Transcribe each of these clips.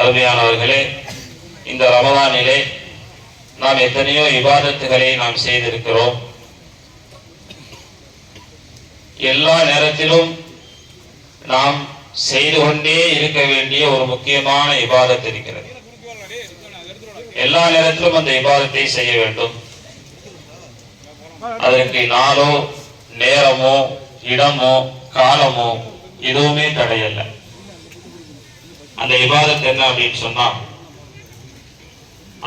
அருமையானவர்களே, இந்த ரமதானிலே நாம் எத்தனையோ இபாதத்துகளை நாம் செய்திருக்கிறோம். எல்லா நேரத்திலும் நாம் செய்து கொண்டே இருக்க வேண்டிய ஒரு முக்கியமான இபாதத் இருக்கிறது. எல்லா நேரத்திலும் அந்த இபாதத்தை செய்ய வேண்டும். அதற்கு நாளோ நேரமோ இடமோ காலமோ எதுவுமே தடையல்ல. அந்த இபாதத் என்ன அப்படின்னு சொன்னா,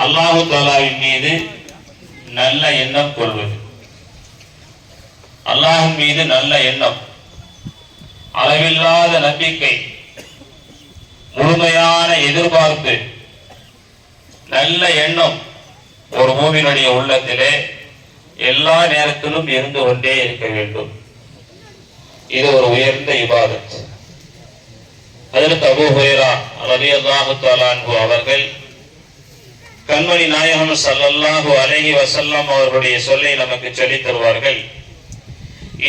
அல்லாஹு தஆலாவின் மீது நல்ல எண்ணம் கொள்வது. அல்லாஹ்வின் மீது நல்ல எண்ணம், அளவில்லாத நம்பிக்கை, முழுமையான எதிர்பார்ப்பு, நல்ல எண்ணம் ஒரு மூமினுடைய உள்ளத்திலே எல்லா நேரத்திலும் இருந்து கொண்டே இருக்க வேண்டும். இது ஒரு உயர்ந்த இபாதத். ஹஜ்ரத் அபூ ஹுரைரா ரலியல்லாஹு தஆலா அன்ஹு அவர்கள் கண்மணி நாயகம் ஸல்லல்லாஹு அலைஹி வஸல்லம் அவர்களுடைய சொல்லை நமக்கு சொல்லித் தருவார்கள்.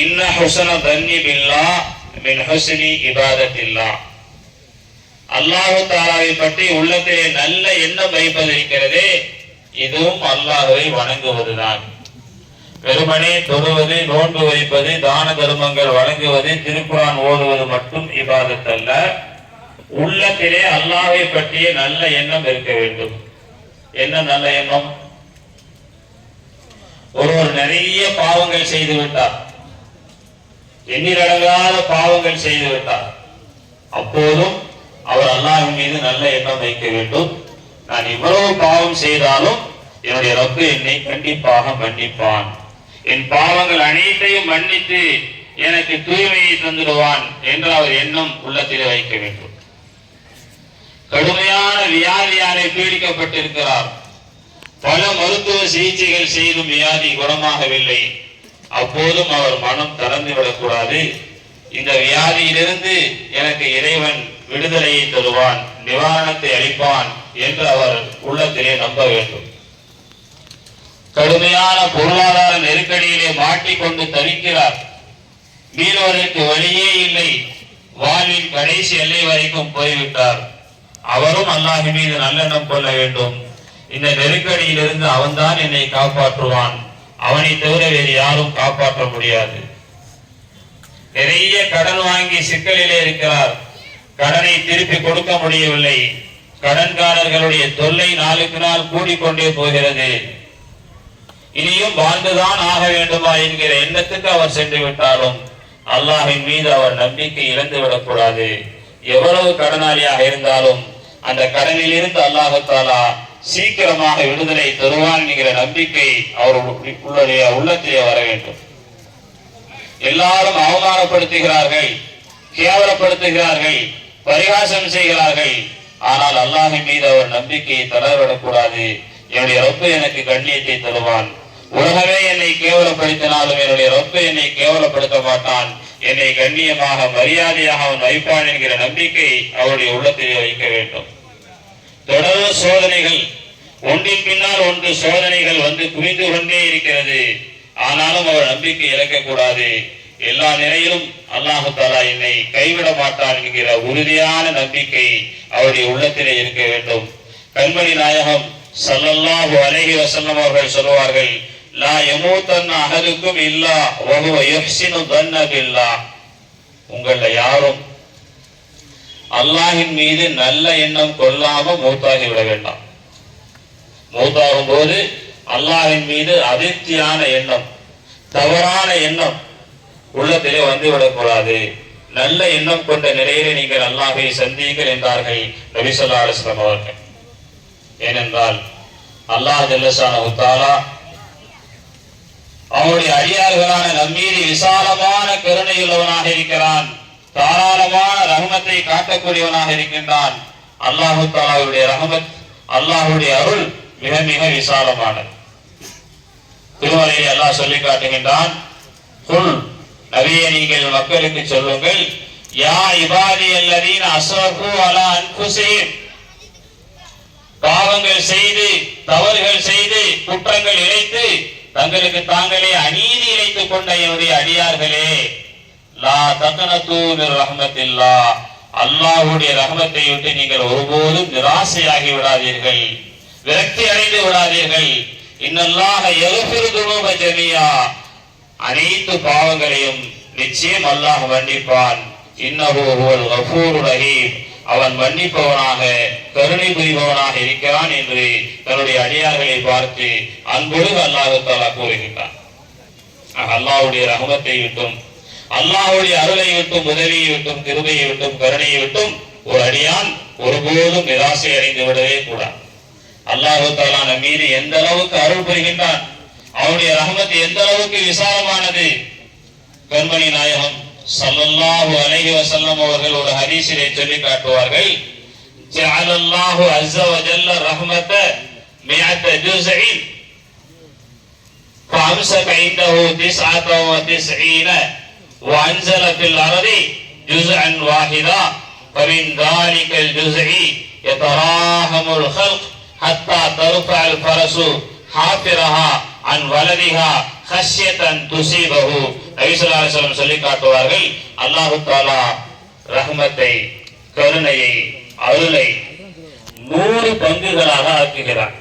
இன்ன ஹுஸ்ன தன்னி பில்லாஹ் மின் ஹுஸ்னி இபாதத்தில்லாஹ். அல்லாஹ் தஆலாவை பற்றி உள்ளத்திலே நல்ல எண்ணம் வைப்பது இருக்கிறதே, இதுவும் அல்லாஹ்வை வணங்குவதுதான். வெறுமனே தொழுவது, நோன்பு வைப்பது, தான தர்மங்கள் வழங்குவது, திருக்குர்ஆன் ஓதுவது மட்டும் இபாதத் அல்ல. உள்ளத்திலே அல்லாஹ்வை பற்றிய நல்ல எண்ணம் இருக்க வேண்டும். என்ன நல்ல எண்ணம்? ஒருவர் நிறைய பாவங்கள் செய்து விட்டார், எண்ணிலடங்காத பாவங்கள் செய்து விட்டார். அப்போதும் அவர் அல்லாஹ்வின் மீது நல்ல எண்ணம் வைக்க வேண்டும். நான் இவ்வளவு பாவம் செய்தாலும் என்னுடைய ரப்பு என்னை கண்டிப்பாக மன்னிப்பான், என் பாவங்கள் அனைத்தையும் மன்னித்து எனக்கு தூய்மையை தந்துடுவான் என்று அவர் எண்ணம் உள்ளத்திலே வைக்க வேண்டும். கடுமையான வியாதியாலே பீடிக்கப்பட்டிருக்கிறார், பல மருத்துவ சிகிச்சைகள் செய்தும் வியாதி குணமாகவில்லை. அப்போதும் அவர் மனம் தளர்ந்து விடக்கூடாது. இந்த வியாதியிலிருந்து எனக்கு இறைவன் விடுதலையை தருவான், நிவாரணத்தை அளிப்பான் என்று அவர் உள்ளத்திலே நம்ப வேண்டும். கடுமையான பொருளாதார நெருக்கடியிலே மாட்டிக்கொண்டு தவிக்கிறார், மீறுவதற்கு வழியே இல்லை, வாழ்வின் கடைசி எல்லை வரைக்கும் போய்விட்டார். அவரும் அல்லாஹ் மீது நல்லெண்ணம் கொள்ள வேண்டும். இந்த நெருக்கடியிலிருந்து அவன்தான் என்னை காப்பாற்றுவான், அவனை தவிர வேறு யாரும் காப்பாற்ற முடியாது. நிறைய கடன் வாங்கி சிக்கலிலே இருக்கிறார், கடனை திருப்பி கொடுக்க முடியவில்லை. கடன்காரர்களுடைய தொல்லை நாளுக்கு நாள் கூடிக்கொண்டே போகிறது. இனியும் வாழ்ந்துதான் ஆக வேண்டுமா என்கிற எண்ணத்துக்கு அவர் சென்று விட்டாலும் அல்லாஹ்வின் மீது அவர் நம்பிக்கை இழந்து விடக்கூடாது. எவ்வளவு கடனாளியாக இருந்தாலும் அந்த கடனில் இருந்து அல்லாஹ் தஆலா சீக்கிரமாக விடுதலை தருவான் என்கிற நம்பிக்கை அவருடைய உள்ளத்திலே வர வேண்டும். எல்லாரும் அவமானப்படுத்துகிறார்கள், கேவலப்படுத்துகிறார்கள், பரிகாசம் செய்கிறார்கள். ஆனால் அல்லாஹ்வின் மீது அவர் நம்பிக்கையை தளரவிடக்கூடாது. என்னுடைய ரப்பு எனக்கு கண்ணியத்தை தருவான், உலகமே என்னை கேவலப்படுத்தினாலும் என்னுடைய ரப்பு என்னை கேவலப்படுத்த மாட்டான், என்னை கண்ணியமாக மரியாதையாக அவன் வைப்பான் என்கிற நம்பிக்கை அவருடைய உள்ளத்திலே வைக்க வேண்டும். தொடர் சோதனைகள், ஒன்றின் பின்னால் ஒன்று சோதனைகள் வந்து குவிந்து கொண்டே இருக்கிறது. ஆனாலும் அவர் நம்பிக்கை இழக்கக்கூடாது. எல்லா நிலையிலும் அல்லாஹ் தஆலா என்னை கைவிட மாட்டான் என்கிற உறுதியான நம்பிக்கை அவருடைய உள்ளத்திலே இருக்க வேண்டும். கண்மணி நாயகம் ஸல்லல்லாஹு அலைஹி வஸல்லம் அவர்கள் சொல்வார்கள், லா யமூதன்ன அஹதுக்கும் இல்லா வஹுவ யுஹ்சினு தன்ன பில்லாஹ். உங்கள யாரும் அல்லாஹ்வின் மீது நல்ல எண்ணம் கொள்ளாம மூத்தாகி விட வேண்டாம். மூத்தாகும் போது அல்லாஹ்வின் மீது அதிருப்தியான எண்ணம், தவறான எண்ணம் உள்ளத்திலே வந்து விடக்கூடாது. நல்ல எண்ணம் கொண்ட நிலையிலே நீங்கள் அல்லாஹ்வை சந்தியுங்கள் என்றார்கள் நபி ஸல்லல்லாஹு அலைஹி வஸல்லம் அவர்கள். ஏனென்றால் அல்லாஹ் ஜல்லஷானஹு தஆலா அவருடைய அடியார்களான நம்மீது விசாலமான கருணையுள்ளவனாக இருக்கிறான், தாராளமான ரஹ்மத்தை காட்டக்கூடியவனாக இருக்கின்றான். அல்லாஹு தஆலாவுடைய ரஹ்மத், அல்லாஹ்வுடைய அருள் மிக மிக விசாலமானது. திருமறையை அல்லாஹ் சொல்லி காட்டுகின்றான், குல் நபியே நீங்கள் மக்களுக்கு சொல்லுங்கள், யா இபாதியல்லதீன அஸ்ரஃபு அலா அன்ஃபுஸிஹிம். பாவங்கள் செய்து, தவறுகள் செய்து, குற்றங்கள் இழைத்து தங்களுக்கு தாங்களே அநீதி இழைத்துக் கொண்ட என்னுடைய அடியார்களே, லா தக்னது மிர் ரஹ்மத்தில்லாஹ். அல்லாஹ்வுடைய ரஹமத்தை விட்டு நீங்கள் ஒருபோதும் நிராசையாகி விடாதீர்கள், விரக்தி அடைந்து விடாதீர்கள். இன்னல்லாஹ யக்ஃபிரு துனூப ஜமீஆ, அனைத்து பாவங்களையும் நிச்சயம் அல்லாஹ் மன்னிப்பான். இன்னஹு ஹுவல் கஃபூருர் ரஹீம், அவன் மன்னிப்பவனாக கருணை புரிபவனாக இருக்கிறான் என்று தன்னுடைய அடியார்களை பார்த்து அன்பொழுது அல்லாஹ் தஆலா கூறுகின்றான். அல்லாஹ்வுடைய ரஹமத்தை விட்டும், அல்லாஹ்வுடைய அருளை விட்டும், உதவியை விட்டும், கிருபையை விட்டும், கருணையை விட்டும் ஒரு அடியான் ஒருபோதும் நிராசை அடைந்து விடவே கூடாது. அல்லாஹ் தஆலா நம் மீது எந்த அளவுக்கு அருள் புரிகின்றான், அவனுடைய ரஹமத் எந்த அளவுக்கு விசாலமானது. கண்மணி நாயகம் ஸல்லல்லாஹு அலைஹி வஸல்லம் அவர்கள் ஒரு ஹதீஸிலே சொல்லி காட்டுவார்கள், ஜஅலல்லாஹு அஸ்ஸ வ ஜல்ல ரஹ்மத மிஅத ஜுஸ்இன் فأمسك عنده 99 وأنزل في الأرض جزءا واحدا فمن ذلك الجزء يتراحم الخلق حتى ترفع الفرس حافرها عن ولدها خشية تصيبه. நபி ஸல்லல்லாஹு அலைஹி வஸல்லம் சொல்லி காட்டுவார்கள், அல்லாஹ் தஆலா ரஹ்மத்தை, கருணையை, அருளை 100 பங்குகளாக ஆக்குகிறான்,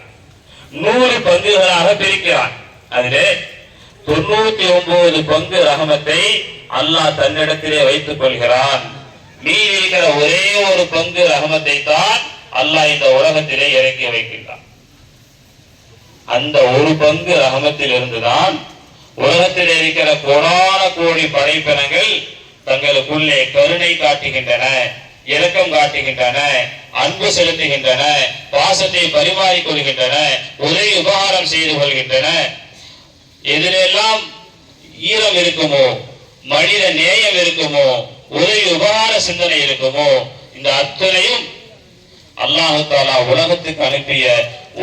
100 பங்குகளாக பிரிக்கிறான். அதிலே 99 பங்கு ரஹமத்தை அல்லாஹ் தன்னிடத்திலே வைத்துக் கொள்கிறான். மீதி இருக்கிற ஒரே ஒரு பங்கு ரஹமத்தை தான் அல்லாஹ் இந்த உலகத்திலே இறக்கி வைக்கின்றான். அந்த ஒரு பங்கு ரஹமத்தில் இருந்துதான் உலகத்தில் இருக்கிற கோடான கோடி படைப்பினங்கள் தங்களுக்குள்ளே கருணை காட்டுகின்றன, இரக்கம் காட்டுகின்றன, அன்பு செலுத்துகின்றன, பாசத்தை பரிமாறிக் கொள்கின்றன, உதவி உபகாரம் செய்து கொள்கின்றன. எதிலெல்லாம் ஈரம் இருக்குமோ, மனித நேயம் இருக்குமோ, உதவி உபகார சிந்தனை இருக்குமோ, இந்த அத்தனையும் அல்லாஹ் தஆலா உலகத்துக்கு அனுப்பிய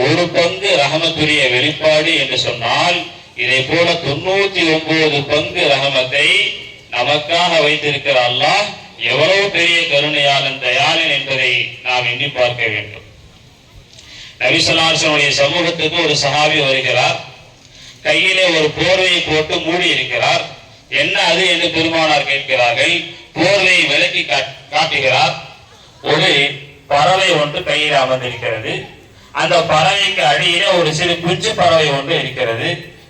ஒரு பங்கு ரஹமத்துடைய வெளிப்பாடு என்று சொன்னால், இதை போல 99 பங்கு ரஹமத்தை நமக்காக வைத்திருக்கிற அல்லாஹ் எவ்வளவு பெரிய கருணையாளன், தயாளன் என்பதை நாம் எண்ணி பார்க்க வேண்டும். நபி ஸல்லல்லாஹு அலைஹி வஸல்லம் சமூகத்துக்கு ஒரு சஹாபி வருகிறார், கையிலே ஒரு போர்வையை போட்டு மூடி இருக்கிறார். என்ன அது என்று பெருமானார் கேட்கிறார்கள். போர்வையை விலக்கி காட்டுகிறார். ஒரு பறவை ஒன்று கையில் அமர்ந்திருக்கிறது. அந்த பறவைக்கு அடியிலே ஒரு சிறு குஞ்சு பறவை ஒன்று இருக்கிறது.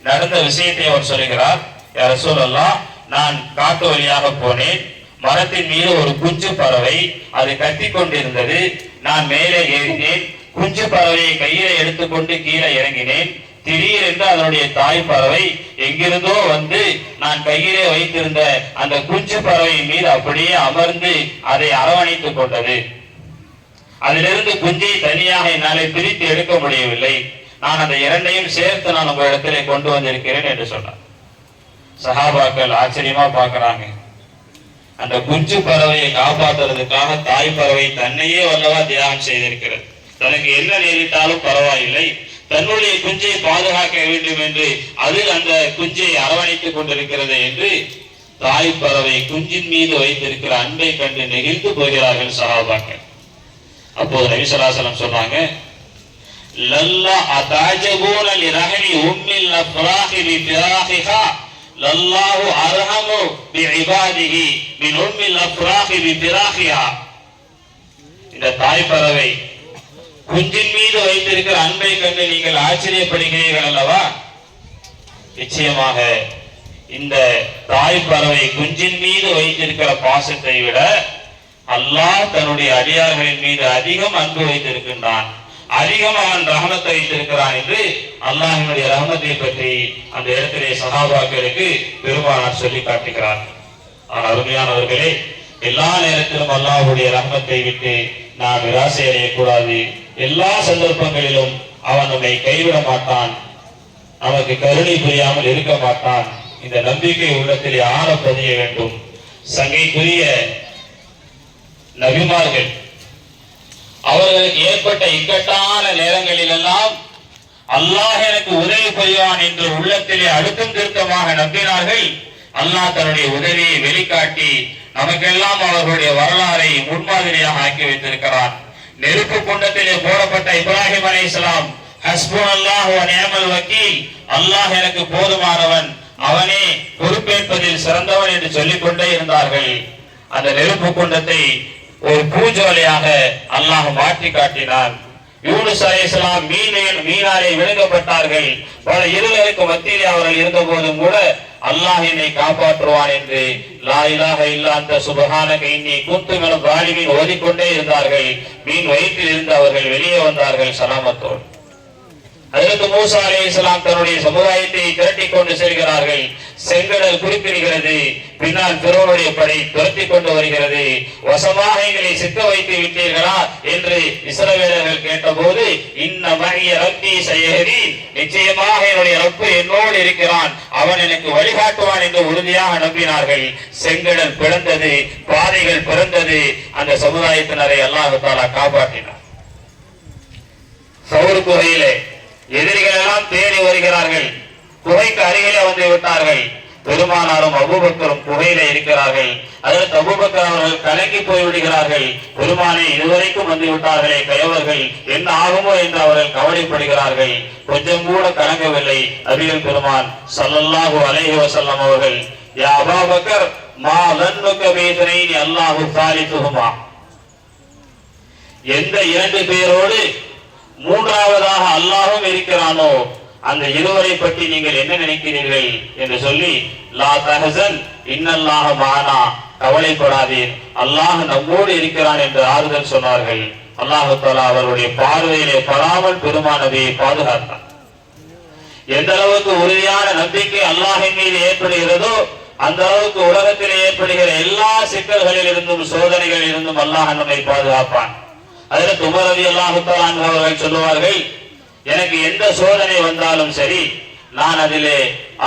நடந்த விஷயத்தை அவர் சொல்கிறார், யா ரசூலல்லாஹ், நான் காட்டு வழியாக போனேன், மரத்தின் மீது ஒரு குஞ்சு பறவை அது கத்திக் கொண்டிருந்தது. நான் மேலே ஏறினேன், குஞ்சு பறவையை கையில எடுத்துக்கொண்டு கீழே இறங்கினேன். திடீரென்று அதனுடைய தாய் பறவை எங்கிருந்தோ வந்து நான் கையிலே வைத்திருந்த அந்த குஞ்சு பறவையின் மீது அப்படியே அமர்ந்து அதை அரவணைத்துக் கொண்டது. அதிலிருந்து குஞ்சை தனியாக என்னாலே பிரித்து எடுக்க முடியவில்லை. நான் அந்த இரண்டையும் சேர்த்து நான் உங்களிடத்திலே கொண்டு வந்திருக்கிறேன் என்று சொன்னார். சஹாபாக்கள் ஆச்சரியமா பார்க்கிறாங்க. அந்த குஞ்சு பறவையை காப்பாற்றுறதுக்காக தாய் பறவை தன்னையே வல்லவா தியாகம் செய்திருக்கிறது. தனக்கு என்ன நேரிட்டாலும் பரவாயில்லை, தன்னுடைய குஞ்சை பாதுகாக்க வேண்டும் என்று அது அந்த குஞ்சை அரவணைத்துக் கொண்டிருக்கிறது என்று தாய் பறவை குஞ்சின் மீது வைத்திருக்கிற அன்பை கண்டு நெகிழ்ந்து போகிறார்கள் சஹாபாக்கள். அப்போது நபி ஸல்லல்லாஹு அலைஹி வஸல்லம் சொன்னாங்க, லல்லா அதாஜபூன லிரஹலி உம்மில் அஃப்ராஹி பிஃபிராஹிஹா லல்லாஹு அர்ஹமு பிஇபாதிஹி மின் உம்மில் அஃப்ராஹி பிஃபிராஹிஹா. இந்த தாய் பறவை குஞ்சின் மீது வைத்திருக்கிற அன்பை கண்டு நீங்கள் ஆச்சரியப்படுகிறீர்கள் அல்லவா? நிச்சயமாக இந்த தாய் பறவை குஞ்சின் மீது வைத்திருக்கிற பாசத்தை விட அல்லாஹ் தன்னுடைய அடியார்களின் மீது அதிகம் அன்பு வைத்திருக்கின்றான், அதிகம் அவன் ரஹமத்தை வைத்திருக்கிறான் என்று அல்லாஹ்வினுடைய ரஹமத்தை பற்றி அந்த இடத்திலே சஹாபாக்களுக்கு பெருமானார் சொல்லி காட்டுகிறார். ஆனால் அருமையானவர்களே, எல்லா நேரத்திலும் அல்லாஹ்வுடைய ரஹமத்தை விட்டு நாம் நிராசை அடையக்கூடாது. எல்லா சந்தர்ப்பங்களிலும் அவன் நம்மை கைவிட மாட்டான், நமக்கு கருணை புரியாமல் இருக்க மாட்டான். இந்த நம்பிக்கை உள்ளத்திலே ஆழ பதிய வேண்டும். சங்கைக்குரிய நபிமார்கள் அவர்களுக்கு ஏற்பட்ட இக்கட்டான நேரங்களில் எல்லாம் அல்லாஹ் எனக்கு உதவி புரிவான் என்று உள்ளத்திலே அழுத்தம் திருத்தமாக நம்பினார்கள். அல்லாஹ் தன்னுடைய உதவியை வெளிக்காட்டி நமக்கெல்லாம் அவர்களுடைய வரலாறை முன்மாதிரியாக ஆக்கி வைத்திருக்கிறான். நெருப்பு குண்டத்திலே போடப்பட்ட இப்ராஹிம் அலைஹிஸ்ஸலாம், ஹஸ்புனல்லாஹு வ நிஅமல் வக்கீல், அல்லாஹ் எனக்கு போதுமானவன், அவனே பொறுப்பேற்பதில் சிறந்தவன் என்று சொல்லிக் கொண்டே இருந்தார்கள். அந்த நெருப்பு குண்டத்தை ஒரு பூஜோலையாக அல்லாஹ் மாற்றி காட்டினான். யூனுஸ் அலைஹிஸ்ஸலாம் மீனாலே விழுங்கப்பட்டார்கள். பல இருளுக்கு மத்தியிலே அவர்கள் இருந்த போதும் கூட அல்லாஹ் என்னை காப்பாற்றுவான் என்று லா இலாஹ இல்லா அன்த சுப்ஹானக இன்னி குன்து மினல் ஸாலிமீன் ஓதிக்கொண்டே இருந்தார்கள். மீன் வயிற்றில் இருந்து அவர்கள் வெளியே வந்தார்கள் சலாமத்தோடு. ஹஜ்ரத் மூசா அலைஹிஸ்ஸலாம் தன்னுடைய சமுதாயத்தை திரட்டிக் கொண்டு செல்கிறார்கள். செங்கடல் குறிப்பிடுகிறது. பின்னால் பிறோனுடைய படை துரத்தி கொண்டு வருகிறது. வசமாக எங்களை சிக்க வைத்து விட்டீர்களா என்று இஸ்ரவேலர்கள் கேட்டபோது, இன்ன மஇய ரப்பி சயஹ்தீன், நிச்சயமாக என்னுடைய ரப்பு என்னோடு இருக்கிறான், அவன் எனக்கு வழிகாட்டுவான் என்று உறுதியாக நம்பினார்கள். செங்கடல் பிளந்தது, பாதைகள் பிறந்தது. அந்த சமுதாயத்தினரை அல்லாஹ் தஆலா காப்பாற்றினார். சௌர் குகையிலே எதிரிகள் எல்லாம் தேடி வருகிறார்கள். குகைக்கு அருகிலே வந்து விட்டார்கள். பெருமானாரும் அபூபக்கரும் குகையில இருக்கிறார்கள். அதற்கு அபூபக்கர் அவர்கள் கலங்கி போய் விடுகிறார்கள். பெருமானை இதுவரைக்கும் வந்து விட்டார்களே கயவர்கள், என்ன ஆகுமோ என்று அவர்கள் கவலைப்படுகிறார்கள். கொஞ்சம் கூட கலங்கவில்லை. நபிகள் பெருமான் ஸல்லல்லாஹு அலைஹி வஸல்லம் அவர்கள், யா அபூபக்கர் மா லன்னுக பீத்னைனி அல்லாஹு சாலிசுஹுமா, எந்த இரண்டு பேரோடு மூன்றாவதாக அல்லாஹ்வும் இருக்கிறானோ அந்த இருவரை பற்றி நீங்கள் என்ன நினைக்கிறீர்கள் என்று சொல்லி, லா தஹசன் இன்னல்லாஹ மஅனா, கவலைப்படாதீர், அல்லாஹ் நம்மோடு இருக்கிறான் என்று ஆறுதல் சொன்னார்கள். அல்லாஹ் தஆலா அவருடைய பார்வையிலே படாமல் பெருமான் நபியை பாதுகாத்தார். எந்த அளவுக்கு உறுதியான நம்பிக்கை அல்லாஹ்வின் மீது ஏற்படுகிறதோ அந்த அளவுக்கு உலகத்தில் ஏற்படுகிற எல்லா சிக்கல்களில் இருந்தும் சோதனைகளில் இருந்தும் அல்லாஹ் நம்மை பாதுகாப்பான். அதில் உமர் ரலியல்லாஹு தஆலா அன்ஹு அவர்கள் சொல்லுவார்கள், எனக்கு எந்த சோதனை வந்தாலும் சரி, நான் அதிலே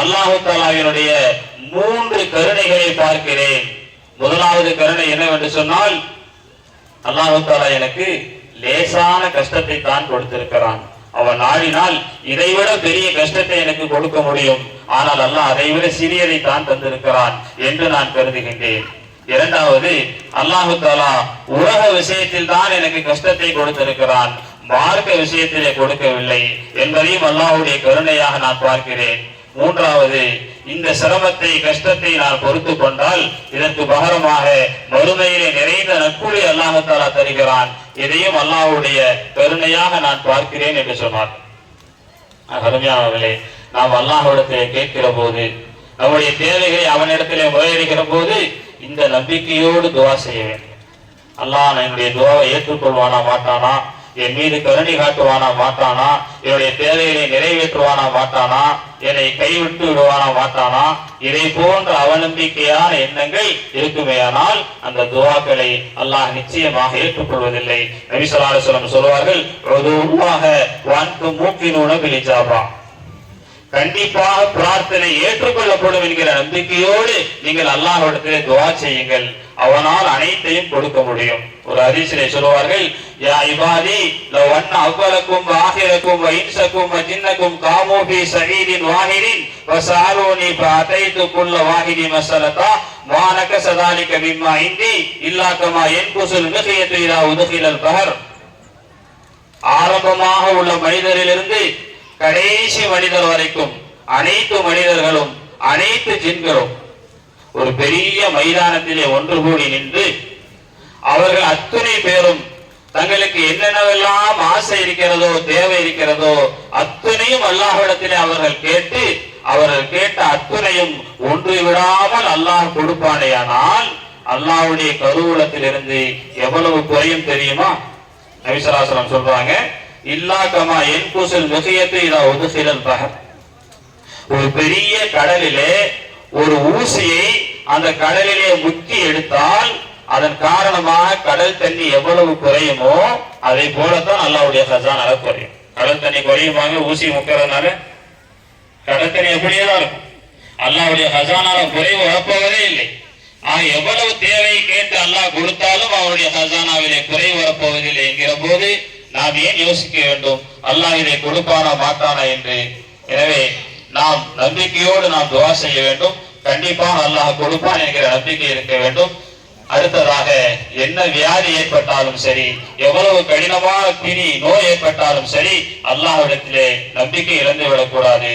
அல்லாஹ் தஆலாவினுடைய 3 கருணைகளை பார்க்கிறேன். முதலாவது கருணை என்னவென்று சொன்னால், அல்லாஹ் தஆலா எனக்கு லேசான கஷ்டத்தை தான் கொடுத்திருக்கிறான். அவன் நாடினால் இதைவிட பெரிய கஷ்டத்தை எனக்கு கொடுக்க முடியும், ஆனால் அல்லாஹ் அதைவிட சிறியதை தான் தந்திருக்கிறான் என்று நான் கருதுகின்றேன். இரண்டாவது, அல்லாஹ் தஆலா உலக விஷயத்தில் தான் எனக்கு கஷ்டத்தை கொடுத்திருக்கிறான், மார்க்க விஷயத்திலே கொடுக்கவில்லை என்பதையும் அல்லாஹ்வுடைய கருணையாக நான் பார்க்கிறேன். மூன்றாவது, இந்த சிரமத்தை கஷ்டத்தை நான் பொறுத்து கொண்டால் இதற்கு பகரமாக மறுமையிலே நிறைந்த நற்கூலி அல்லாஹ் தஆலா தருகிறான், இதையும் அல்லாஹ்வுடைய கருணையாக நான் பார்க்கிறேன் என்று சொன்னார். அருமையானவர்களே, நாம் அல்லாஹ்விடத்திலே கேட்கிற போது, நம்முடைய தேவைகளை அவனிடத்திலே முறையிடுகிற போது இந்த நம்பிக்கையோடு துவா செய்ய வேண்டும். அல்லாஹ் என்னுடைய துவாவை ஏற்றுக்கொள்வானா மாட்டானா, என் மீது கருணை காட்டுவானா மாட்டானா, என்னுடைய தேவைகளை நிறைவேற்றுவானா மாட்டானா, என்னை கைவிட்டு விடுவானா மாட்டானா, இதை போன்ற அவநம்பிக்கையான எண்ணங்கள் இருக்குமேயானால் அந்த துவாக்களை அல்லாஹ் நிச்சயமாக ஏற்றுக்கொள்வதில்லை. நபி ஸல்லல்லாஹு அலைஹி வஸல்லம் சொல்வார்கள், உதுல்லாஹ வ அன்தும் மூகினூன பில் இஜாபா, கண்டிப்பாக பிரார்த்தனை ஏற்றுக்கொள்ளப்படும் என்கிற நம்பிக்கையோடு நீங்கள் அல்லாஹ்விடத்திலே துஆ செய்யுங்கள், அவனால் அனைத்தையும் கொடுக்க முடியும். ஒரு ஹதீஸிலே சொல்வார்கள், யா இபாதி லவ் அன்ன அவ்வலக்கும் வ ஆகிரக்கும் வ இன்சக்கும் வ ஜின்னக்கும் காமூ ஃபீ ஸஈதின் வாஹிதின் வ ஸஅலூனி ஃபஅதைது குல்ல வாஹிதி மஸலதா மா நகஸ ஸாலிக மிம்மா இந்தி இல்லா கமா யன்குஸுல் மிஹியத்து இதா உத்கிலல் பஹர். ஆரம்பமாக உள்ள மனிதரிலிருந்து கடைசி மனிதர் வரைக்கும் அனைத்து மனிதர்களும் அனைத்து ஜின்களும் ஒரு பெரிய மைதானத்திலே ஒன்று கூடி நின்று அவர்கள் அத்தனை பேரும் தங்களுக்கு என்னென்னவெல்லாம் ஆசை இருக்கிறதோ தேவை இருக்கிறதோ அத்தனையும் அல்லாஹ்விடத்திலே அவர்கள் கேட்டு அவர்கள் கேட்ட அத்தனையும் ஒன்று விடாமல் அல்லாஹ் கொடுப்பானேயானால் அல்லாஹ்வுடைய கருவூலத்தில் இருந்து எவ்வளவு குறையும் தெரியுமா? நபி ஸல்லல்லாஹு அலைஹி வஸல்லம் சொல்றாங்க, இல்லா கமா யன்குஸுல் மிஹியத்து இதா உத்கிலல் பஹர். ஒரு பெரிய கடலிலே ஒரு ஊசியை அந்த கடலிலே முக்கி எடுத்தால் அதன் காரணமாக கடல் தண்ணி எவ்வளவு குறையுமோ அதை போலத்தான் அல்லாஹ்வுடைய கஸானால குறையும். கடல் தண்ணி குறையுமாங்க ஊசி முக்கிறதுனால? கடல் தண்ணி எப்படியே தான் இருக்கும். அல்லாஹ்வுடைய கஸானால குறைவு வரப்போவதே இல்லை. எவ்வளவு தேவை கேட்டு அல்லாஹ் கொடுத்தாலும் அவருடைய கஸானாவிலே குறைவு வரப்போவதில்லை என்கிற போது நாம் ஏன் யோசிக்க வேண்டும் அல்லாஹ் இதை கொடுப்பானா மாட்டானா என்று? எனவே நாம் நம்பிக்கையோடு நாம் துஆ செய்ய வேண்டும். கண்டிப்பாக அல்லாஹ் கொடுப்பான் என்கிற நம்பிக்கை இருக்க வேண்டும். அடுத்ததாக, என்ன வியாதி ஏற்பட்டாலும் சரி, எவ்வளவு கடினமான பிணி நோய் ஏற்பட்டாலும் சரி, அல்லாஹ்விடத்திலே நம்பிக்கை இழந்து விடக்கூடாது.